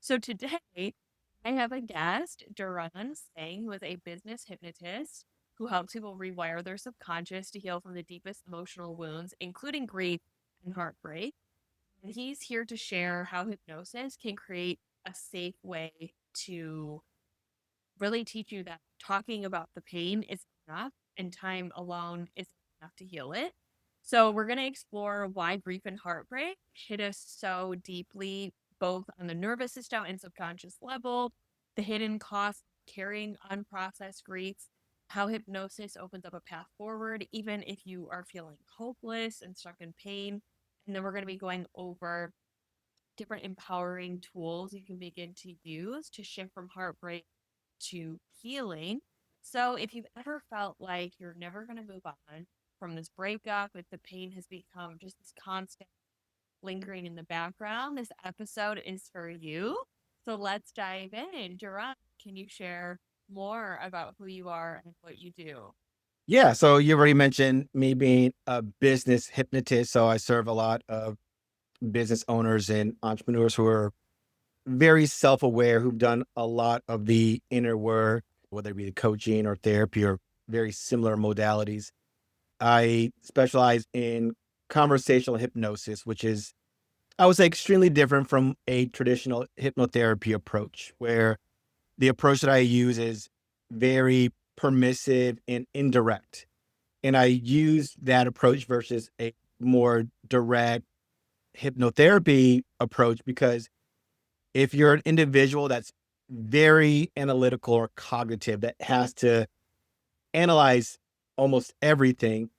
So today, I have a guest, Deron Singh, who is a business hypnotist who helps people rewire their subconscious to heal from the deepest emotional wounds, including grief and heartbreak. And he's here to share how hypnosis can create a safe way to really teach you that talking about the pain is enough and time alone is enough to heal it. So, we're going to explore why grief and heartbreak hit us so deeply, both on the nervous system and subconscious level, the hidden cost of carrying unprocessed griefs, how hypnosis opens up a path forward, even if you are feeling hopeless and stuck in pain. And then we're going to be going over different empowering tools you can begin to use to shift from heartbreak to healing. So, if you've ever felt like you're never going to move on from this breakup, if the pain has become just this constant lingering in the background, this episode is for you. So, let's dive in. Duran, can you share more about who you are and what you do? Yeah, so you already mentioned me being a business hypnotist. So I serve a lot of business owners and entrepreneurs who are very self-aware, who've done a lot of the inner work, whether it be the coaching or therapy or very similar modalities. I specialize in conversational hypnosis, which is, I would say, extremely different from a traditional hypnotherapy approach, where the approach that I use is very permissive and indirect. And I use that approach versus a more direct hypnotherapy approach because if you're an individual that's very analytical or cognitive, that has to analyze almost everything,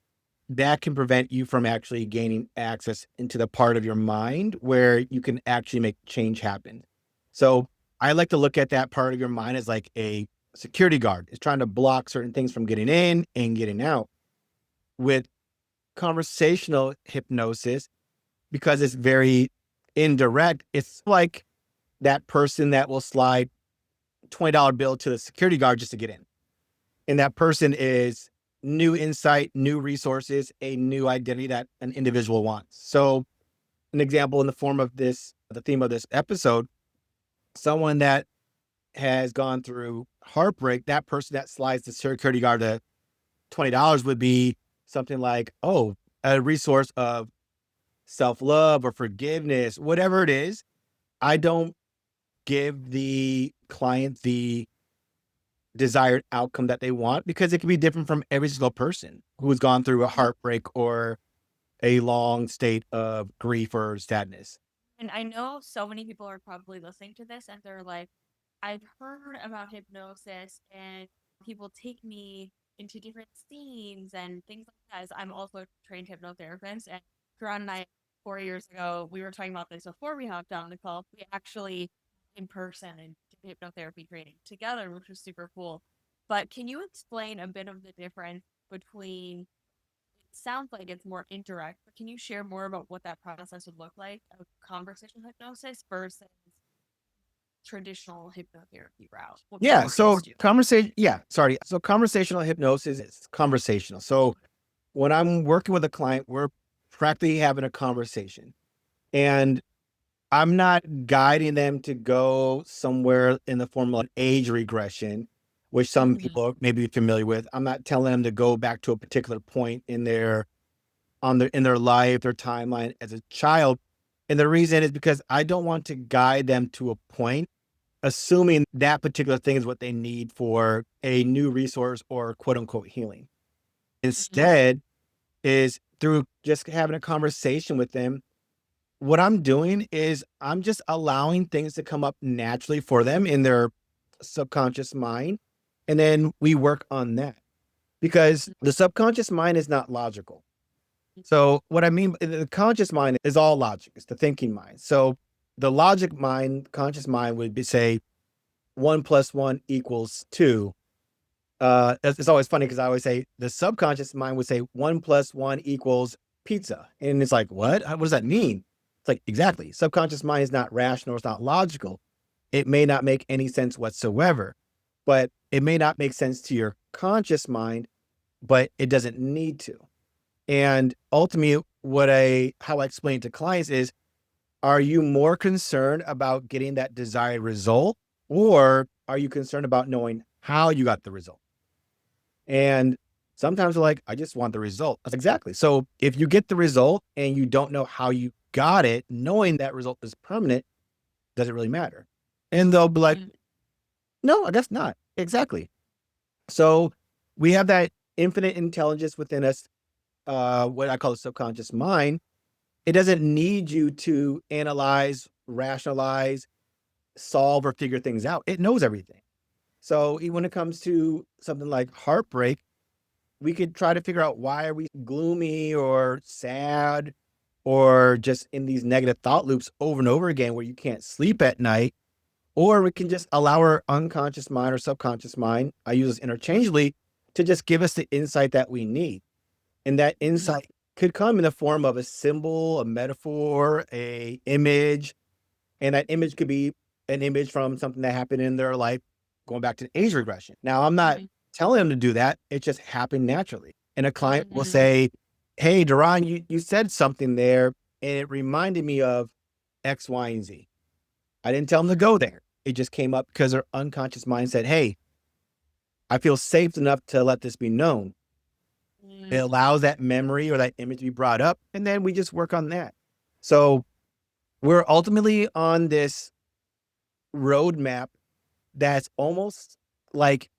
that can prevent you from actually gaining access into the part of your mind where you can actually make change happen. So I like to look at that part of your mind as like a security guard. It's trying to block certain things from getting in and getting out. With conversational hypnosis, because it's very indirect, it's like that person that will slide $20 bill to the security guard just to get in. And that person is new insight, new resources, a new identity that an individual wants. So, an example in the form of this, the theme of this episode, someone that has gone through heartbreak, that person that slides the security guard to $20 would be something like, oh, a resource of self-love or forgiveness, whatever it is. I don't give the client the desired outcome that they want because it can be different from every single person who's gone through a heartbreak or a long state of grief or sadness. And I know so many people are probably listening to this and they're like, I've heard about hypnosis and people take me into different scenes and things like that. As I'm also a trained hypnotherapist. And Karan and I, 4 years ago, we were talking about this before we hopped on the call. We actually in person and did hypnotherapy training together, which was super cool. But can you explain a bit of the difference between sounds like it's more indirect, but can you share more about what that process would look like of conversational hypnosis versus traditional hypnotherapy route? What Yeah. people are So used to. conversation. Yeah. Sorry. So conversational hypnosis is conversational. So when I'm working with a client, we're practically having a conversation, and I'm not guiding them to go somewhere in the form of an age regression, which some Mhm. people may be familiar with. I'm not telling them to go back to a particular point in their life, their timeline as a child. And the reason is because I don't want to guide them to a point, assuming that particular thing is what they need for a new resource or quote unquote healing. Mhm. Instead, is through just having a conversation with them. What I'm doing is I'm just allowing things to come up naturally for them in their subconscious mind. And then we work on that because the subconscious mind is not logical. So what I mean, the conscious mind is all logic. It's the thinking mind. So the logic mind, conscious mind would be say 1 plus 1 equals 2. It's always funny because I always say the subconscious mind would say 1 plus 1 equals pizza. And it's like, what? What does that mean? It's like, exactly. Subconscious mind is not rational. It's not logical. It may not make any sense whatsoever, but it may not make sense to your conscious mind, but it doesn't need to. And ultimately, how I explain it to clients is Are you more concerned about getting that desired result, or are you concerned about knowing how you got the result? And sometimes we're like, I just want the result. That's exactly. So if you get the result and you don't know how you got it, knowing that result is permanent doesn't really matter. And they'll be like, Mm, no, I guess not. Exactly. So we have that infinite intelligence within us, what I call the subconscious mind. It doesn't need you to analyze, rationalize, solve, or figure things out. It knows everything. So when it comes to something like heartbreak, we could try to figure out why are we gloomy or sad or just in these negative thought loops over and over again where you can't sleep at night. Or we can just allow our unconscious mind or subconscious mind, I use this interchangeably, to just give us the insight that we need. And that mm, insight could come in the form of a symbol, a metaphor, a image, and that image could be an image from something that happened in their life, going back to age regression. Now, I'm not mm, telling them to do that. It just happened naturally. And a client will mm, say, hey, Deron, you said something there, and it reminded me of X, Y, and Z. I didn't tell them to go there. It just came up because their unconscious mind said, hey, I feel safe enough to let this be known. It mm. allows that memory or that image to be brought up, and then we just work on that. So we're ultimately on this roadmap that's almost like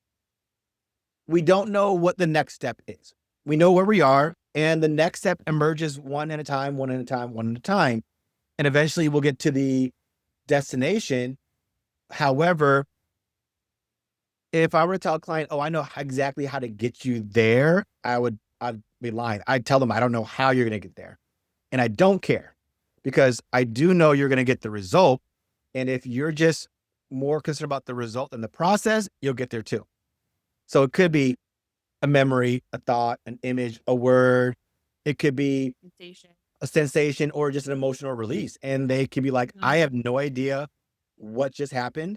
we don't know what the next step is. We know where we are, and the next step emerges one at a time, one at a time, one at a time. And eventually we'll get to the destination. However, if I were to tell a client, oh, I know exactly how to get you there, I'd be lying. I'd tell them I don't know how you're going to get there. And I don't care because I do know you're going to get the result. And if you're just more concerned about the result than the process, you'll get there too. So it could be a memory, a thought, an image, a word. It could be Sensation. a sensation or just an emotional release. And they could be like, I Mm. have no idea what just happened,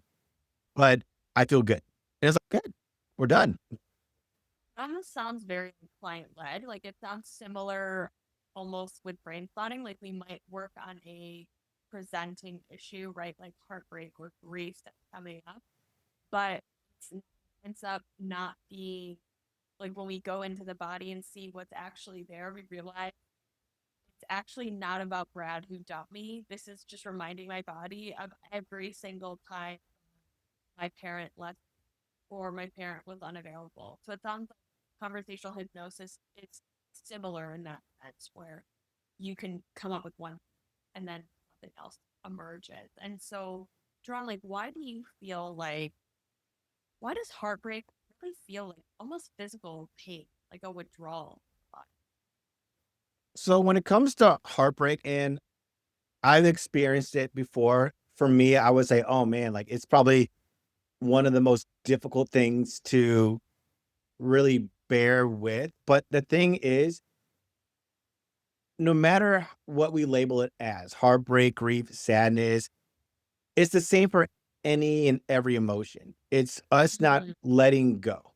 but I feel good. And it's like, good, we're done. That almost sounds very client led. Like it sounds similar almost with brain plotting. Like we might work on a presenting issue, right? Like heartbreak or grief that's coming up. But it ends up not being like when we go into the body and see what's actually there, we realize it's actually not about Brad who dumped me. This is just reminding my body of every single time my parent left or my parent was unavailable. So it sounds like conversational hypnosis is similar in that sense where you can come up with one and then something else emerges. And so, John, like, why do you feel like, why does heartbreak really feel like almost physical pain, like a withdrawal? So when it comes to heartbreak, and I've experienced it before, for me, I would say, oh man, like it's probably one of the most difficult things to really bear with. But the thing is, no matter what we label it as, heartbreak, grief, sadness, it's the same for any and every emotion. It's us not Mm-hmm. letting go.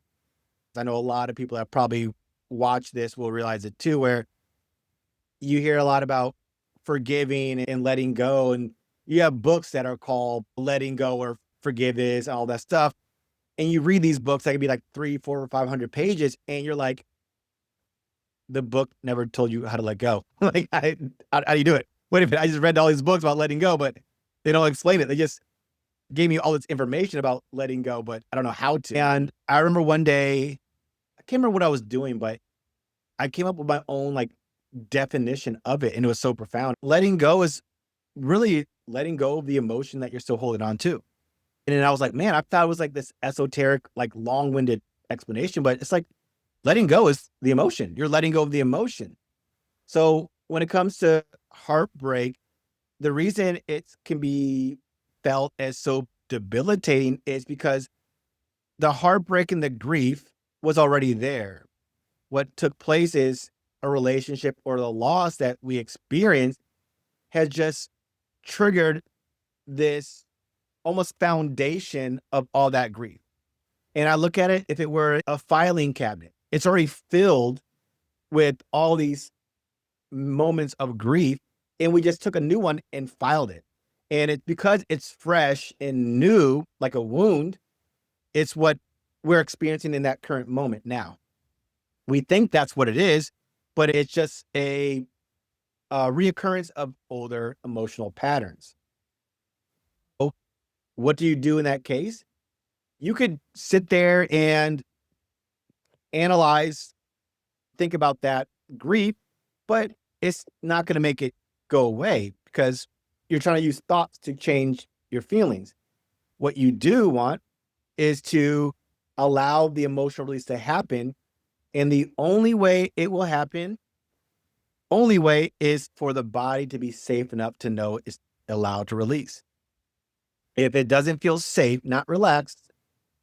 I know a lot of people that probably watch this will realize it too, where you hear a lot about forgiving and letting go. And you have books that are called Letting Go or Forgiveness, all that stuff. And you read these books that could be like 3, 4, or 500 pages, and you're like, the book never told you how to let go. Like, how do you do it? Wait a minute, I just read all these books about letting go, but they don't explain it. They just gave me all this information about letting go, but I don't know how to. And I remember one day, I can't remember what I was doing, but I came up with my own like definition of it, and it was so profound. Letting go is really letting go of the emotion that you're still holding on to. And then I was like, man, I thought it was like this esoteric, like long-winded explanation, but it's like letting go is the emotion. You're letting go of the emotion. So when it comes to heartbreak, the reason it can be felt as so debilitating is because the heartbreak and the grief was already there. What took place is a relationship or the loss that we experienced has just triggered this almost foundation of all that grief. And I look at it, if it were a filing cabinet, it's already filled with all these moments of grief. and we just took a new one and filed it. And it's because it's fresh and new, like a wound, it's what we're experiencing in that current moment now. We think that's what it is, but it's just a reoccurrence of older emotional patterns. So, what do you do in that case? You could sit there and analyze, think about that grief, but it's not going to make it go away because you're trying to use thoughts to change your feelings. What you do want is to allow the emotional release to happen. And the only way it will happen, only way is for the body to be safe enough to know it's allowed to release. If it doesn't feel safe, not relaxed,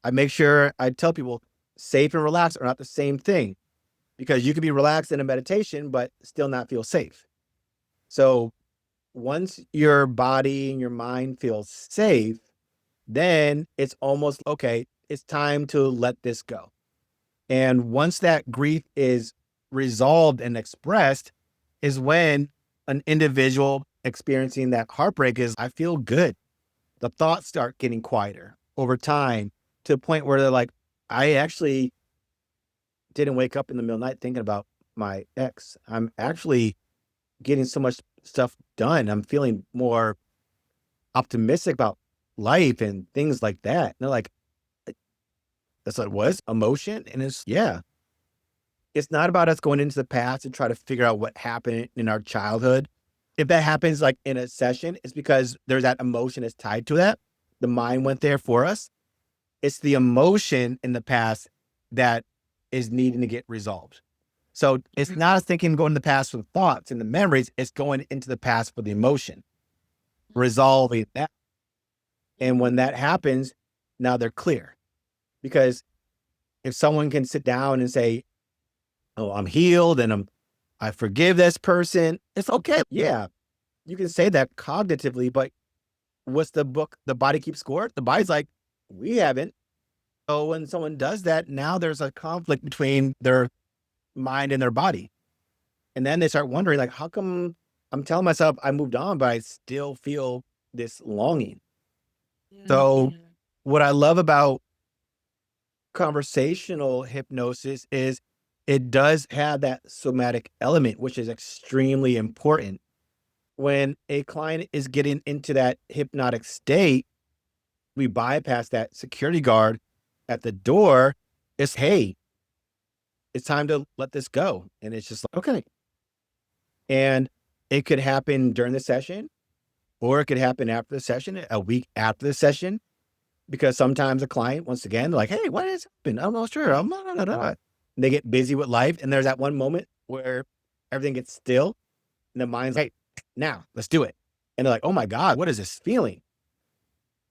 I make sure I tell people safe and relaxed are not the same thing because you can be relaxed in a meditation, but still not feel safe. So once your body and your mind feels safe, then it's almost okay, it's time to let this go. And once that grief is resolved and expressed, is when an individual experiencing that heartbreak is, I feel good. The thoughts start getting quieter over time to the point where they're like, I actually didn't wake up in the middle of the night thinking about my ex. I'm actually getting so much stuff done. I'm feeling more optimistic about life and things like that. And they're like, that's what it was, emotion. And it's, yeah, it's not about us going into the past and try to figure out what happened in our childhood. If that happens like in a session, it's because there's that emotion that's tied to that. The mind went there for us. It's the emotion in the past that is needing to get resolved. So it's not us thinking going to the past for the thoughts and the memories. It's going into the past for the emotion, resolving that. And when that happens, now they're clear. Because if someone can sit down and say, oh, I'm healed and I forgive this person, it's okay. Yeah, you can say that cognitively, but what's the book? The body keeps score. The body's like, we haven't. So when someone does that, now there's a conflict between their mind and their body. And then they start wondering, like, how come I'm telling myself I moved on, but I still feel this longing? So Mhm. what I love about conversational hypnosis is it does have that somatic element, which is extremely important. When a client is getting into that hypnotic state, we bypass that security guard at the door. It's, hey, it's time to let this go. And it's just like, okay. And it could happen during the session, or it could happen after the session, a week after the session, because sometimes a client, once again, they're like, hey, what has happened? I'm not sure. I'm not, not, not. They get busy with life. And there's that one moment where everything gets still and the mind's like, hey, now let's do it. And they're like, oh my God, what is this feeling?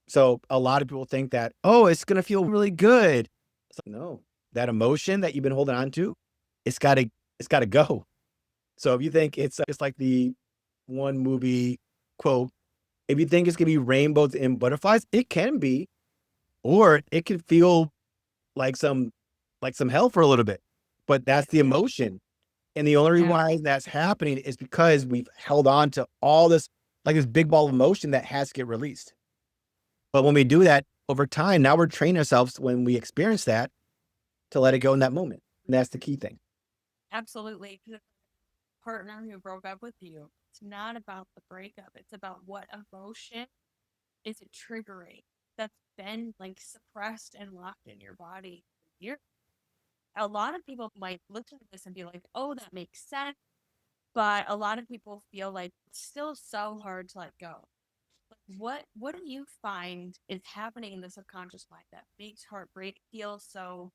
So a lot of people think that, oh, it's going to feel really good. It's like, no, that emotion that you've been holding on to, it's got to, it's got to go. So if you think it's like the one movie quote, if you think it's going to be rainbows and butterflies, it can be, or it can feel like some hell for a little bit. But that's the emotion. And the only reason Yeah, why that's happening is because we've held on to all this, like this big ball of emotion that has to get released. But when we do that over time, now we're training ourselves when we experience that to let it go in that moment. And that's the key thing. absolutely. 'Cause a partner who broke up with you, it's not about the breakup. It's about what emotion is it triggering that's been like suppressed and locked in your body for years. A lot of people might listen to this and be like, oh, that makes sense. But a lot of people feel like it's still so hard to let go. Like, what do you find is happening in the subconscious mind that makes heartbreak feel so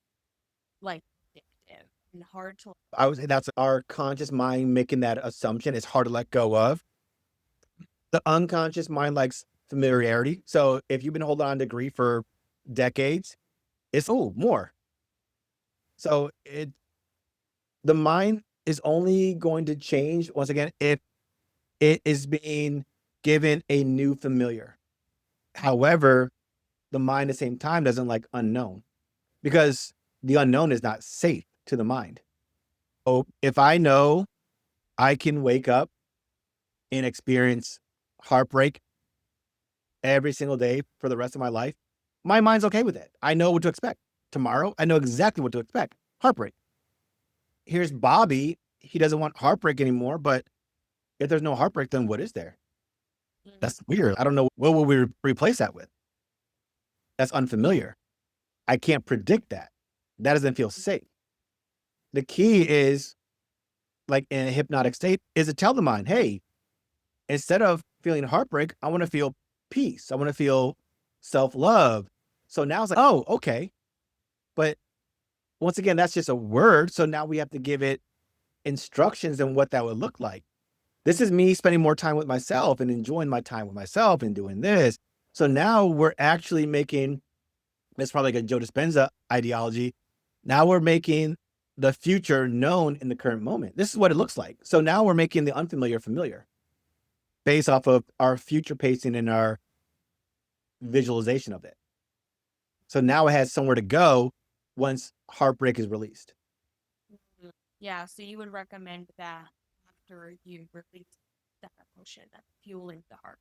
like addictive and hard to? I would say that's our conscious mind making that assumption. It's hard to let go of. The unconscious mind likes familiarity. So if you've been holding on to grief for decades, it's oh more. So the mind is only going to change once again if it is being given a new familiar. However, the mind at the same time doesn't like unknown because the unknown is not safe to the mind. So if I know I can wake up and experience heartbreak every single day for the rest of my life, my mind's okay with it. I know what to expect. Tomorrow, I know exactly what to expect. Heartbreak. Here's Bobby. He doesn't want heartbreak anymore, but if there's no heartbreak, then what is there? Mm. That's weird. I don't know what will we replace that with. That's unfamiliar. I can't predict that. That doesn't feel safe. The key is, like in a hypnotic state, is to tell the mind, hey, instead of feeling heartbreak, I want to feel peace. I want to feel self-love. So now it's like, oh, okay. But once again, that's just a word. So now we have to give it instructions on what that would look like. This is me spending more time with myself and enjoying my time with myself and doing this. So now we're actually making, it's probably like a Joe Dispenza ideology. Now we're making the future known in the current moment. This is what it looks like. So now we're making the unfamiliar familiar based off of our future pacing and our visualization of it. So now it has somewhere to go once heartbreak is released. Mhm. Yeah, so you would recommend that after you release that emotion, that fueling the heart,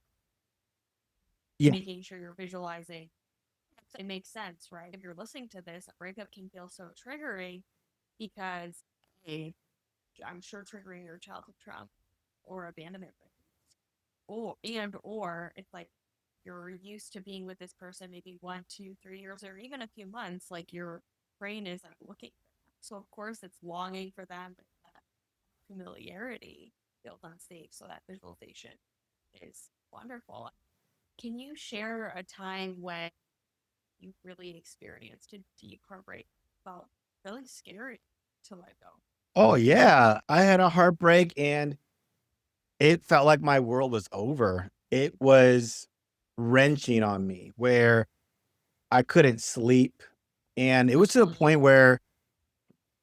Yeah. making sure you're visualizing. It makes sense, right? If you're listening to this, a breakup can feel so triggering because, hey, I'm sure triggering your childhood trauma or abandonment, or it's like you're used to being with this person maybe 1, 2, 3 years or even a few months. Like your brain is like looking for them. So of course it's longing for them, but that familiarity feels unsafe. So that visualization is wonderful. Can you share a time when you really experienced a deep heartbreak? Felt really scary to let go. Oh yeah. I had a heartbreak and it felt like my world was over. It was wrenching on me where I couldn't sleep. And it was to the Mm. point where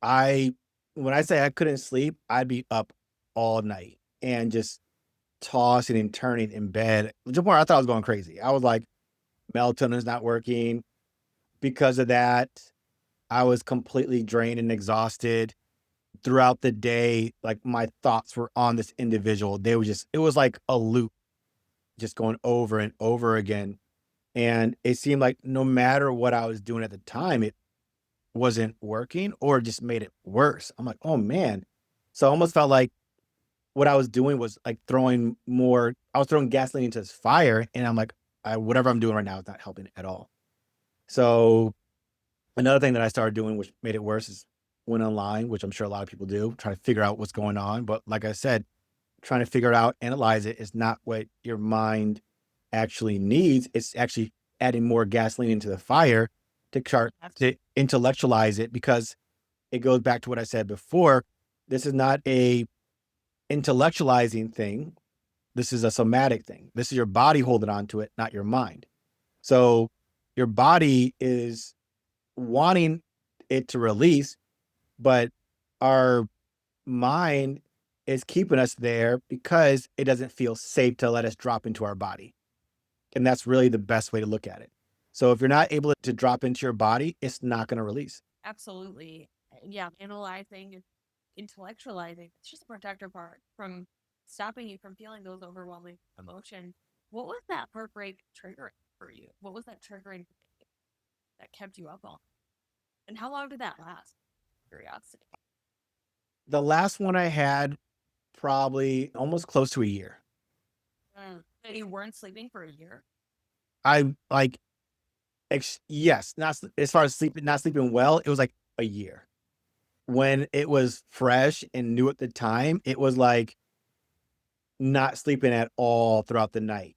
I, when I say I couldn't sleep, I'd be up all night and just tossing and turning in bed. To the point where I thought I was going crazy. I was like, melatonin's not working. Because of that, I was completely drained and exhausted throughout the day. Like my thoughts were on this individual. They were just, it was like a loop just going over and over again. And it seemed like no matter what I was doing at the time, it wasn't working or just made it worse. I'm like, oh man. So I almost felt like what I was doing was like I was throwing gasoline into this fire. And I'm like, whatever I'm doing right now is not helping at all. So another thing that I started doing, which made it worse, is went online, which I'm sure a lot of people do, try to figure out what's going on. But like I said, trying to figure it out, analyze it is not what your mind actually needs. It's actually adding more gasoline into the fire to start That's to intellectualize it because it goes back to what I said before. This is not a intellectualizing thing. This is a somatic thing. This is your body holding on to it, not your mind. So your body is wanting it to release, but our mind is keeping us there because it doesn't feel safe to let us drop into our body. And that's really the best way to look at it. So if you're not able to drop into your body, it's not going to release. absolutely. Yeah, analyzing and intellectualizing. It's just a protector part from stopping you from feeling those overwhelming emotions. What was that heartbreak triggering for you? What was that triggering that kept you up all? And how long did that last? Curiosity. The last one I had probably almost close to a year. That you weren't sleeping for a year. I like, yes, as far as sleeping, not sleeping well, it was like a year. When it was fresh and new at the time, it was like not sleeping at all throughout the night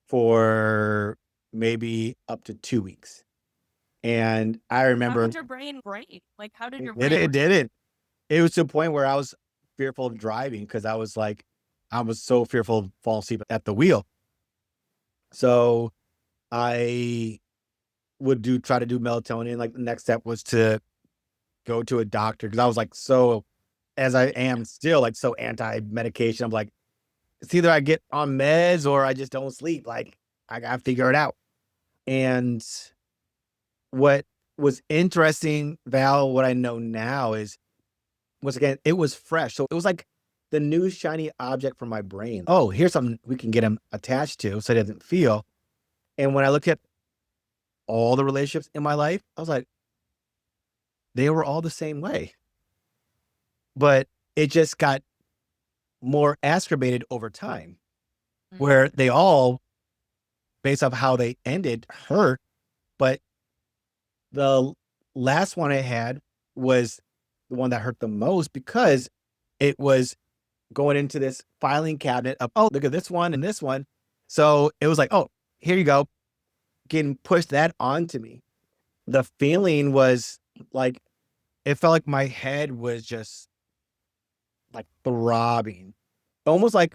for maybe up to 2 weeks. And I How remember did your brain break? Like, how did your it, brain it react? didn't. It was to a point where I was fearful of driving because I was like, I was so fearful of falling asleep at the wheel. So I would try to do melatonin. Like the next step was to go to a doctor because I was like so, as I am still like so anti medication. I'm like, it's either I get on meds or I just don't sleep. Like I gotta figure it out. And what was interesting, Val, what I know now is, once again, it was fresh. So it was like the new shiny object for my brain. Oh, here's something we can get him attached to so he doesn't feel. And when I look at all the relationships in my life, I was like, they were all the same way. But it just got more exacerbated over time, where Mhm. they all, based off how they ended, hurt. But the last one I had was the one that hurt the most because it was going into this filing cabinet of, oh, look at this one and this one. So it was like, oh, here you go, getting pushed that onto me. The feeling was like, it felt like my head was just like throbbing, almost like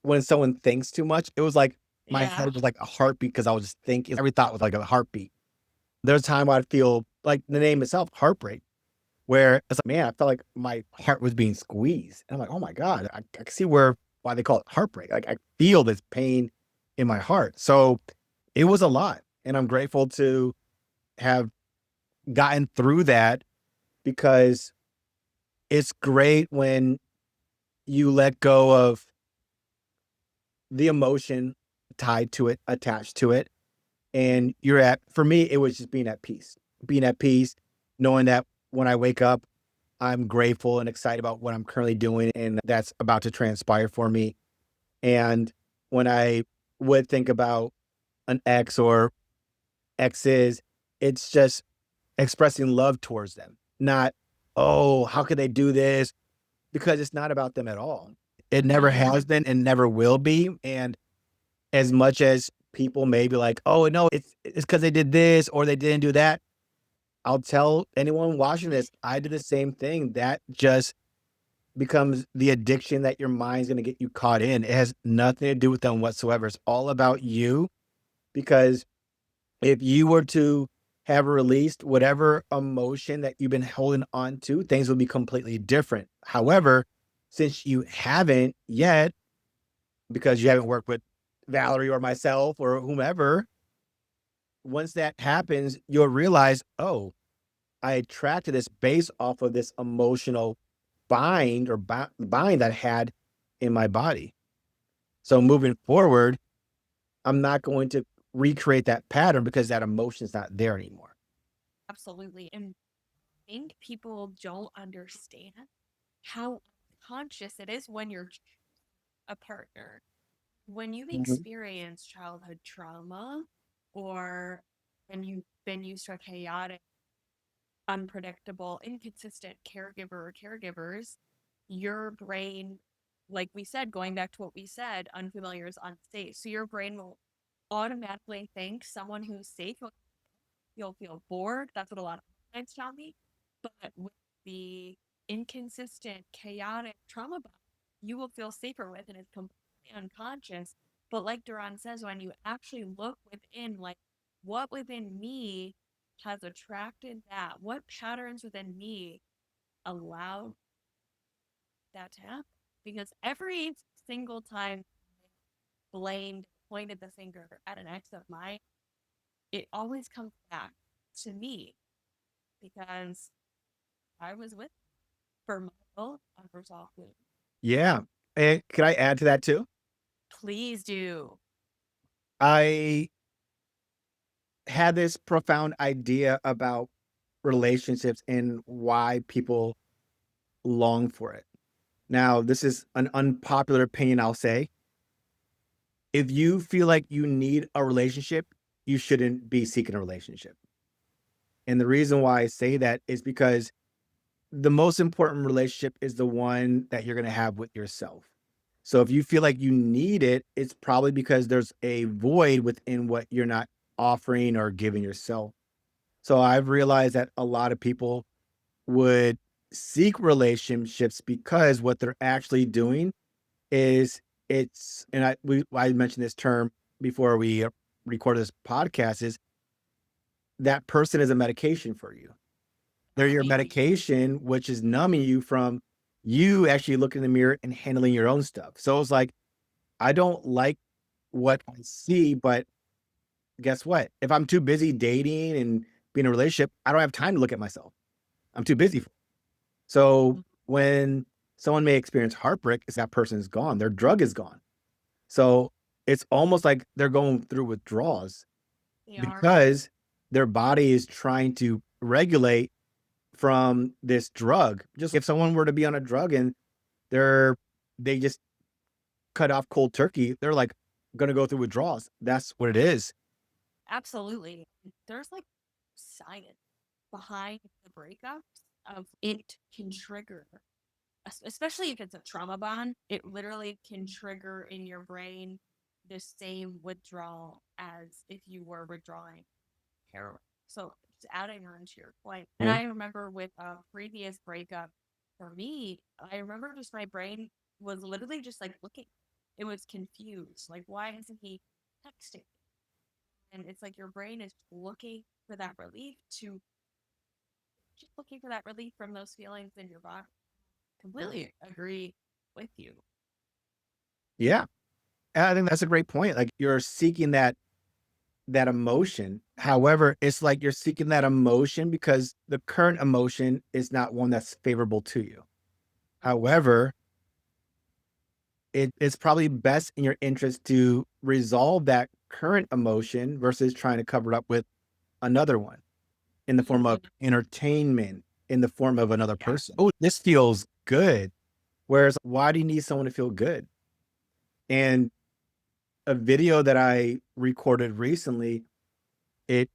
when someone thinks too much. It was like my Yeah. head was like a heartbeat because I was just thinking, every thought was like a heartbeat. There's a time I'd feel like the name itself, heartbreak, where it's like, man, I felt like my heart was being squeezed. And I'm like, oh my God, I can see why they call it heartbreak. Like I feel this pain in my heart. So it was a lot. And I'm grateful to have gotten through that because it's great when you let go of the emotion tied to it, attached to it. And you're at, for me, it was just being at peace, knowing that when I wake up, I'm grateful and excited about what I'm currently doing and that's about to transpire for me. And when I would think about an ex or exes, it's just expressing love towards them, not, oh, how could they do this? Because it's not about them at all. It never Mhm. has been and never will be. And as much as people may be like, oh, no, it's because they did this or they didn't do that. I'll tell anyone watching this, I did the same thing. That just becomes the addiction that your mind's going to get you caught in. It has nothing to do with them whatsoever. It's all about you because if you were to have released whatever emotion that you've been holding on to, things would be completely different. However, since you haven't yet, because you haven't worked with Valerie or myself or whomever, once that happens, you'll realize, oh, I attracted this based off of this emotional bind that I had in my body. So moving forward, I'm not going to recreate that pattern because that emotion's not there anymore. Absolutely. And I think people don't understand how conscious it is when you're a partner. When you've Mhm. experienced childhood trauma or when you've been used to a chaotic, unpredictable, inconsistent caregiver or caregivers, your brain, like we said, going back to what we said, unfamiliar is unsafe. So your brain will automatically think someone who's safe, you'll feel bored. That's what a lot of clients tell me. But with the inconsistent, chaotic trauma bond, you will feel safer with, and it's completely unconscious. But like Duran says, when you actually look within, like what within me has attracted that, what patterns within me allowed that to happen? Because every single time I blamed, pointed the finger at an ex of mine, it always comes back to me because I was with for my own unresolved wound. Yeah. And can I add to that too? Please do. I had this profound idea about relationships and why people long for it. Now, this is an unpopular opinion, I'll say. If you feel like you need a relationship, you shouldn't be seeking a relationship. And the reason why I say that is because the most important relationship is the one that you're going to have with yourself. So if you feel like you need it, it's probably because there's a void within what you're not offering or giving yourself. So I've realized that a lot of people would seek relationships because what they're actually doing is and I mentioned this term before we recorded this podcast is that person is a medication for you. They're your Right. medication, which is numbing you from you actually looking in the mirror and handling your own stuff. So it's like, I don't like what I see, but guess what? If I'm too busy dating and being in a relationship, I don't have time to look at myself. I'm too busy. So when Someone may experience heartbreak, it's that person is gone, their drug is gone. So it's almost like they're going through withdrawals They are. because their body is trying to regulate from this drug. Just if someone were to be on a drug and they just cut off cold turkey, they're like going to go through withdrawals. That's what it is. Absolutely. There's like science behind the breakups of it can trigger, especially if it's a trauma bond, it literally can trigger in your brain the same withdrawal as if you were withdrawing heroin. So just adding on to your point. And Mhm. I remember with a previous breakup for me, I remember just my brain was literally just like looking. It was confused. Like, why isn't he texting? And it's like your brain is looking for that relief to just looking for that relief from those feelings in your body. Completely agree with you. Yeah. And I think that's a great point. Like you're seeking that emotion. However, it's like you're seeking that emotion because the current emotion is not one that's favorable to you. However, it's probably best in your interest to resolve that current emotion versus trying to cover it up with another one in the form of entertainment, in the form of another Yeah. person. Oh, this feels good. Whereas, why do you need someone to feel good? And a video that I recorded recently, it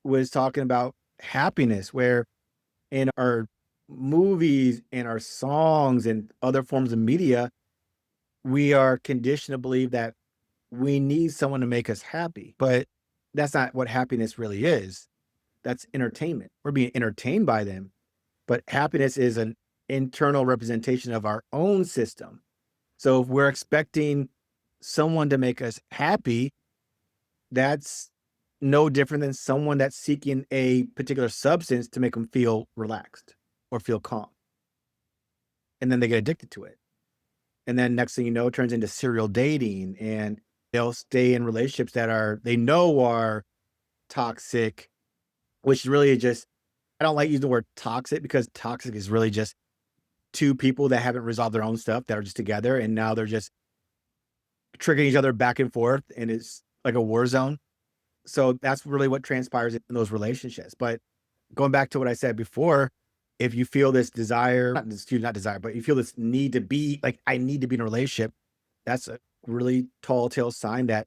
was talking about happiness, where in our movies and our songs and other forms of media, we are conditioned to believe that we need someone to make us happy. But that's not what happiness really is. That's entertainment. We're being entertained by them. But happiness is an internal representation of our own system. So if we're expecting someone to make us happy, that's no different than someone that's seeking a particular substance to make them feel relaxed or feel calm. And then they get addicted to it. And then next thing you know, it turns into serial dating and they'll stay in relationships that they know are toxic, which really just, I don't like using the word toxic because toxic is really just two people that haven't resolved their own stuff that are just together and now they're just triggering each other back and forth and it's like a war zone. So that's really what transpires in those relationships. But going back to what I said before, if you feel this desire, not desire, but you feel this need to be like, I need to be in a relationship, that's a really tall tale sign that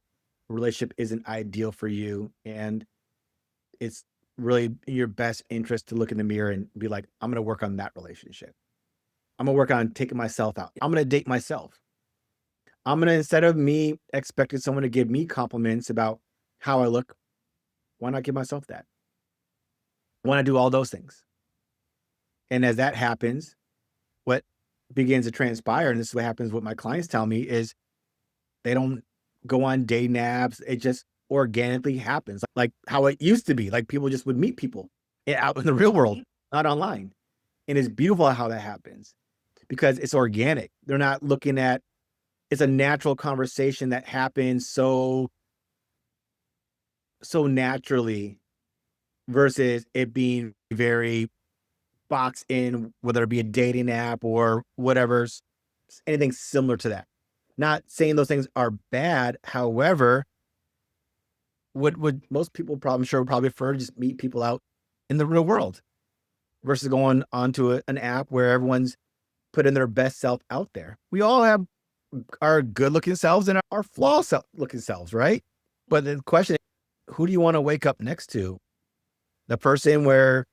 a relationship isn't ideal for you. And it's really in your best interest to look in the mirror and be like, I'm going to work on that relationship. I'm going to work on taking myself out. I'm going to date myself. I'm going to, instead of me expecting someone to give me compliments about how I look, why not give myself that? I want to do all those things. And as that happens, what begins to transpire, and this is what happens, what my clients tell me is they don't go on day naps. It just organically happens, like how it used to be. Like people just would meet people out in the real world, not online. And it's beautiful how that happens because it's organic. They're not looking at it's a natural conversation that happens so naturally versus it being very boxed in, whether it be a dating app or whatever's anything similar to that. Not saying those things are bad. However, would most people probably, I'm sure, would probably prefer to just meet people out in the real world versus going onto an app where everyone's putting their best self out there. We all have our good looking selves and our flaw looking selves, right? But the question is, who do you want to wake up next to? The person where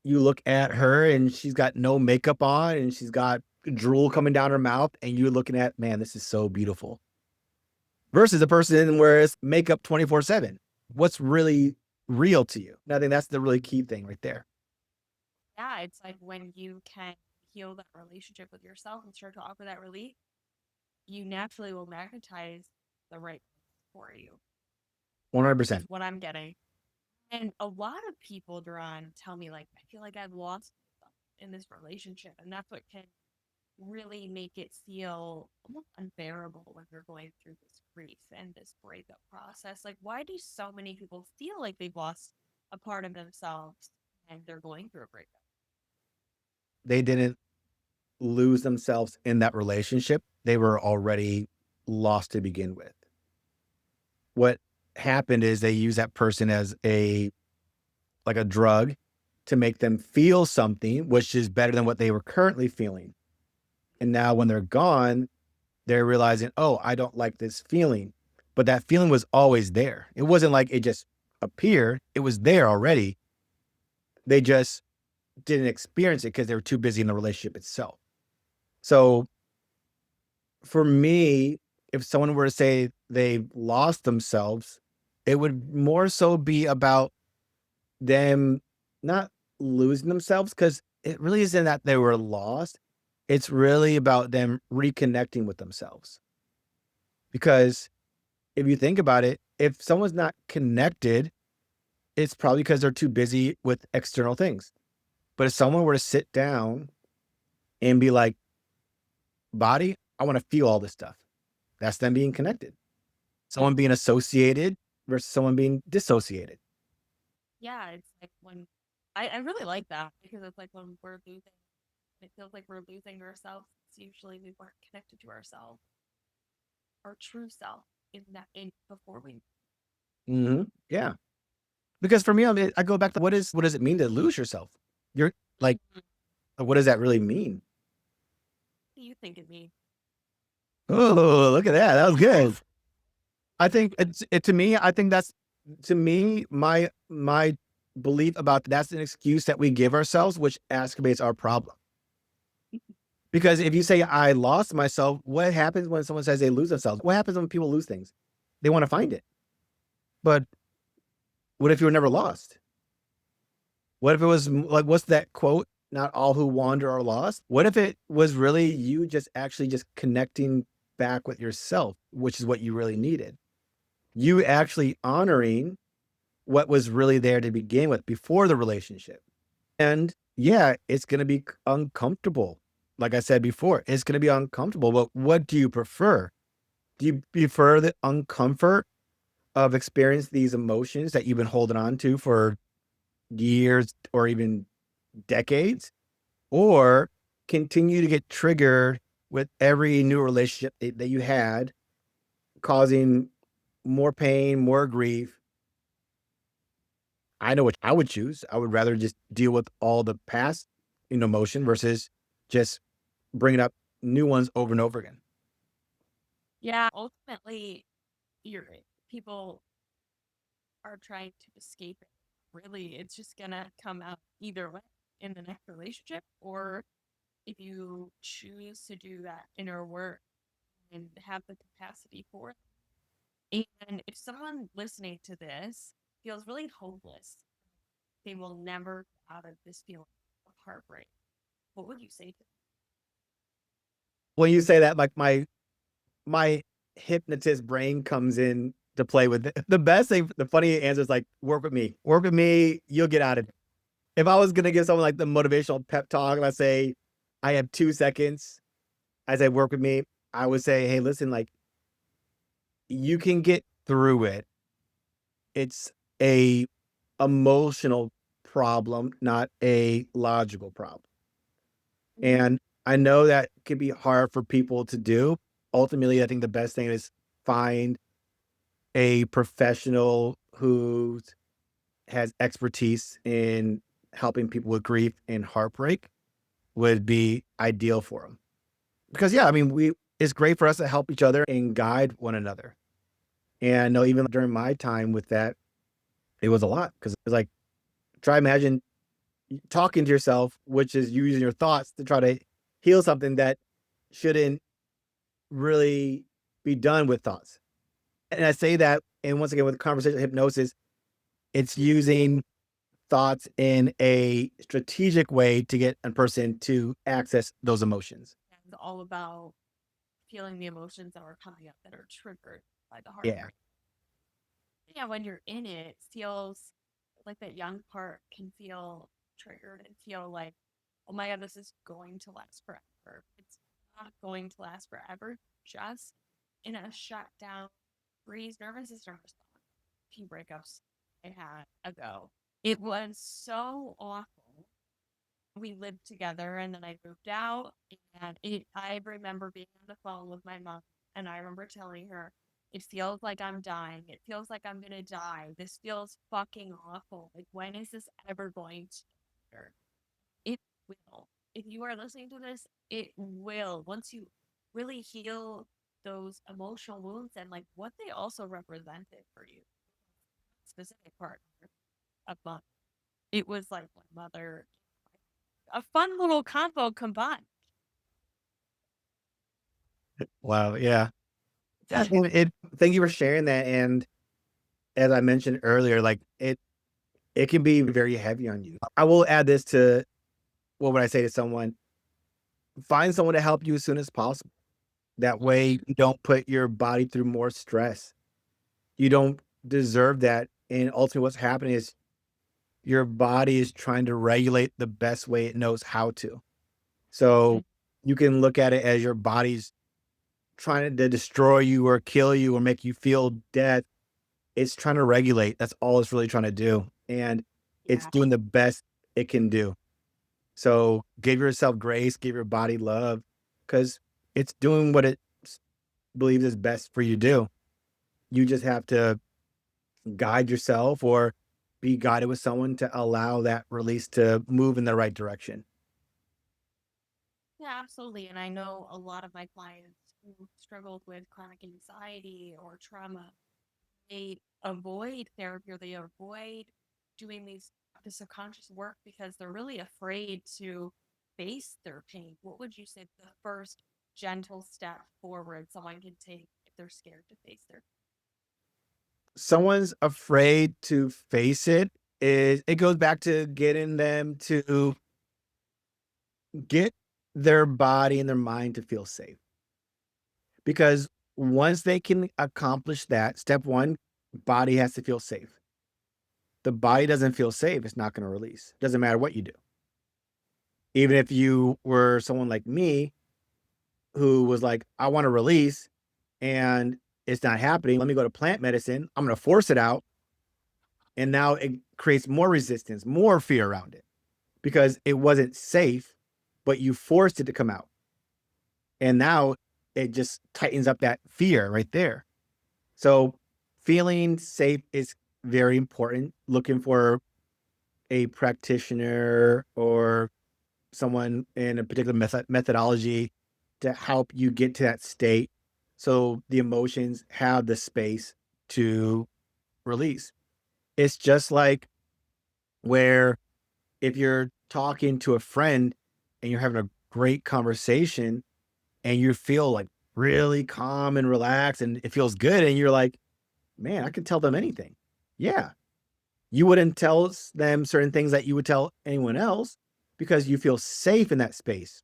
you look at her and she's got no makeup on and she's got drool coming down her mouth and you're looking at, man, this is so beautiful. Versus a person where it's makeup 24/7. What's really real to you? And I think that's the really key thing right there. Yeah, it's like when you can heal that relationship with yourself and start to offer that relief, you naturally will magnetize the right for you, is 100%. what I'm getting. And a lot of people, Duran, tell me, like, I feel like I've lost in this relationship. And that's what can really make it feel almost unbearable when you're going through this grief and this breakup process. Like, why do so many people feel like they've lost a part of themselves and they're going through a breakup? They didn't lose themselves in that relationship, they were already lost to begin with. What happened is they use that person as a like a drug to make them feel something which is better than what they were currently feeling. And now when they're gone, they're realizing, "Oh, I don't like this feeling." But that feeling was always there. It wasn't like it just appeared. It was there already. They just didn't experience it because they were too busy in the relationship itself. So for me, if someone were to say they lost themselves, it would more so be about them not losing themselves because it really isn't that they were lost. It's really about them reconnecting with themselves. Because if you think about it, if someone's not connected, it's probably because they're too busy with external things. But if someone were to sit down and be like, body, I want to feel all this stuff, that's them being connected. Someone being associated versus someone being dissociated. Yeah, it's like when I really like that because it's like when we're losing, it feels like we're losing ourselves. It's usually we weren't connected to ourselves, our true self in that in before we. Yeah. Because for me, I mean, I go back to what does it mean to lose yourself? You're like, Mhm. what does that really mean? What do you think it means? Oh, look at that. That was good. I think to me, I think that's to me, my belief about that's an excuse that we give ourselves, which exacerbates our problem. Because if you say I lost myself, what happens when someone says they lose themselves? What happens when people lose things? They want to find it. But what if you were never lost? What if it was like what's that quote? Not all who wander are lost. What if it was really you just actually just connecting back with yourself, which is what you really needed? You actually honoring what was really there to begin with before the relationship. And yeah, it's going to be uncomfortable. Like I said before, it's going to be uncomfortable. But what do you prefer? Do you prefer the uncomfort of experiencing these emotions that you've been holding on to for years or even decades? Or continue to get triggered with every new relationship that you had, causing more pain, more grief? I know what I would choose. I would rather just deal with all the past, emotion versus just bringing up new ones over and over again. Yeah, ultimately, you're right. People are trying to escape it. Really, it's just gonna come out either way in the next relationship, or if you choose to do that inner work and have the capacity for it. And if someone listening to this feels really hopeless, they will never get out of this feeling of heartbreak. What would you say to them? When you say that, like my hypnotist brain comes in to play with it. The best thing, the funny answer is like, work with me, you'll get out of it. If I was gonna give someone like the motivational pep talk and I say, I have 2 seconds, I say, work with me, I would say, hey, listen, like you can get through it. It's a emotional problem, not a logical problem. Mhm. And I know that can be hard for people to do. Ultimately, I think the best thing is find a professional who has expertise in helping people with grief and heartbreak would be ideal for them. Because yeah, I mean, we it's great for us to help each other and guide one another. And I know even during my time with that, it was a lot because it's like try imagine talking to yourself, which is using your thoughts to try to heal something that shouldn't really be done with thoughts. And I say that, and once again, with conversational hypnosis, it's using thoughts in a strategic way to get a person to access those emotions. It's all about feeling the emotions that are coming up that are triggered by the Yeah. heartbreak. Yeah, when you're in it, it feels like that young part can feel triggered and feel like, oh my God, this is going to last forever. It's not going to last forever, just in a shut down, freeze nervous system response. A few breakups I had ago. It was so awful. We lived together and then I moved out. And I remember being on the phone with my mom and I remember telling her, it feels like I'm dying. It feels like I'm going to die. This feels fucking awful. Like, when is this ever going to get better? It will. If you are listening to this, it will. Once you really heal those emotional wounds and like what they also represented for you, specific partner of mine. It was like my mother, a fun little combo combined. Wow, yeah. Yeah, and thank you for sharing that, and as I mentioned earlier, like, it can be very heavy on you. I will add this to what would I say to someone? Find someone to help you as soon as possible. That way, you don't put your body through more stress. You don't deserve that, and ultimately what's happening is your body is trying to regulate the best way it knows how to. So, you can look at it as your body's trying to destroy you or kill you or make you feel dead. It's trying to regulate. That's all it's really trying to do, and it's Yeah, doing the best it can do. So, give yourself grace, give your body love, because it's doing what it believes is best for you to do. You just have to guide yourself or be guided with someone to allow that release to move in the right direction. yeah, absolutely. And I know a lot of my clients who struggled with chronic anxiety or trauma, they avoid therapy or they avoid doing the subconscious work because they're really afraid to face their pain. What would you say the first gentle step forward someone can take if they're scared to face their Someone's afraid to face it is it goes back to getting them to get their body and their mind to feel safe. Because once they can accomplish that, step 1, body has to feel safe. The body doesn't feel safe, it's not gonna release. Doesn't matter what you do. Even if you were someone like me who was like, "I wanna release," and it's not happening, let me go to plant medicine, I'm gonna force it out, and now it creates more resistance, more fear around it because it wasn't safe, but you forced it to come out. And now it just tightens up that fear right there. So feeling safe is very important. Looking for a practitioner or someone in a particular methodology to help you get to that state so the emotions have the space to release. It's just like where if you're talking to a friend and you're having a great conversation and you feel like really calm and relaxed and it feels good and you're like, man, I could tell them anything. Yeah. You wouldn't tell them certain things that you would tell anyone else because you feel safe in that space.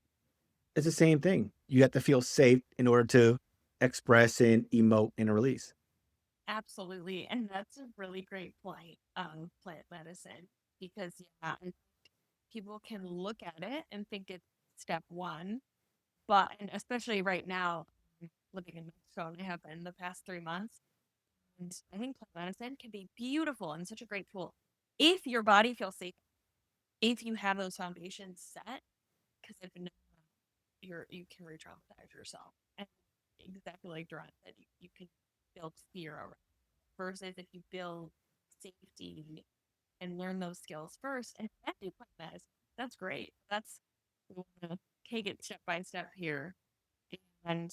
It's the same thing. You have to feel safe in order to express and emote and release. absolutely. And that's a really great point of plant medicine because, yeah, people can look at it and think it's step one, but, and especially right now, I'm living in Mexico and I have been the past 3 months. And I think plant medicine can be beautiful and such a great tool if your body feels safe, if you have those foundations set, because if not, you can re-traumatize yourself. And exactly like Deron said, you can build fear around versus if you build safety and learn those skills first and then do plant medicine. That's great. That's we want to take it step by step here. And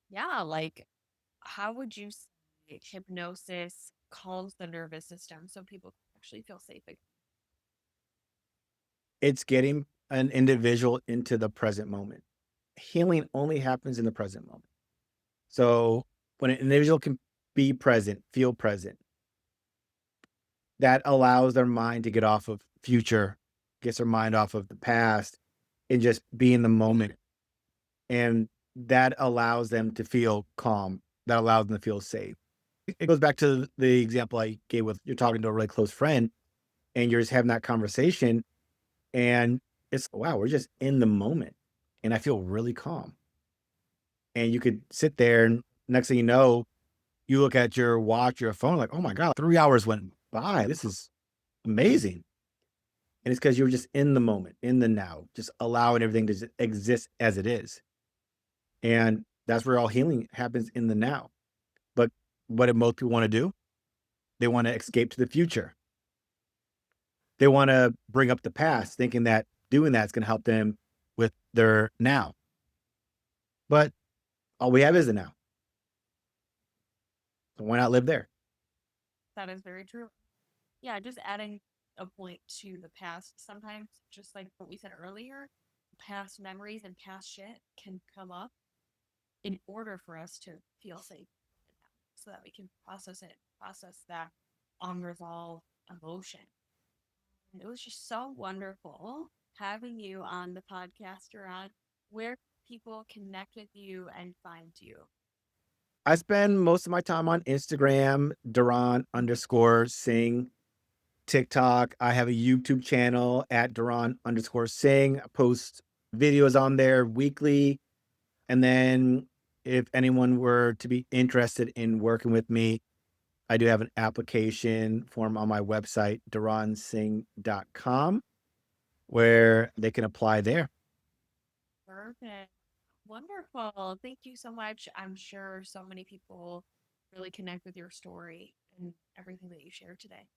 yeah, like how would you say hypnosis calms the nervous system so people can actually feel safe again? It's getting an individual into the present moment. Healing only happens in the present moment. So when an individual can be present, feel present, that allows their mind to get off of future, gets their mind off of the past, and just be in the moment. And that allows them to feel calm. That allows them to feel safe. It goes back to the example I gave with you're talking to a really close friend and you're just having that conversation and it's wow, we're just in the moment. And I feel really calm. And you could sit there and next thing you know, you look at your watch, your phone, like, oh my God, 3 hours went by. This is amazing. And it's because you're just in the moment, in the now, just allowing everything to just exist as it is. And that's where all healing happens in the now. But what do most people want to do? They want to escape to the future. They want to bring up the past, thinking that doing that is going to help them with their now. But all we have is the now. So why not live there? That is very true. Yeah, just adding a point to the past. Sometimes, just like what we said earlier, past memories and past shit can come up in order for us to feel safe so that we can process it, process that unresolved emotion. And it was just so wonderful having you on the podcast, Ron. Where people connect with you and find you. I spend most of my time on Instagram, Deron underscore Singh, TikTok. I have a YouTube channel at Deron underscore Singh. I post videos on there weekly. And then if anyone were to be interested in working with me, I do have an application form on my website, deronsingh.com, where they can apply there. Perfect. Wonderful. Thank you so much. I'm sure so many people really connect with your story and everything that you shared today.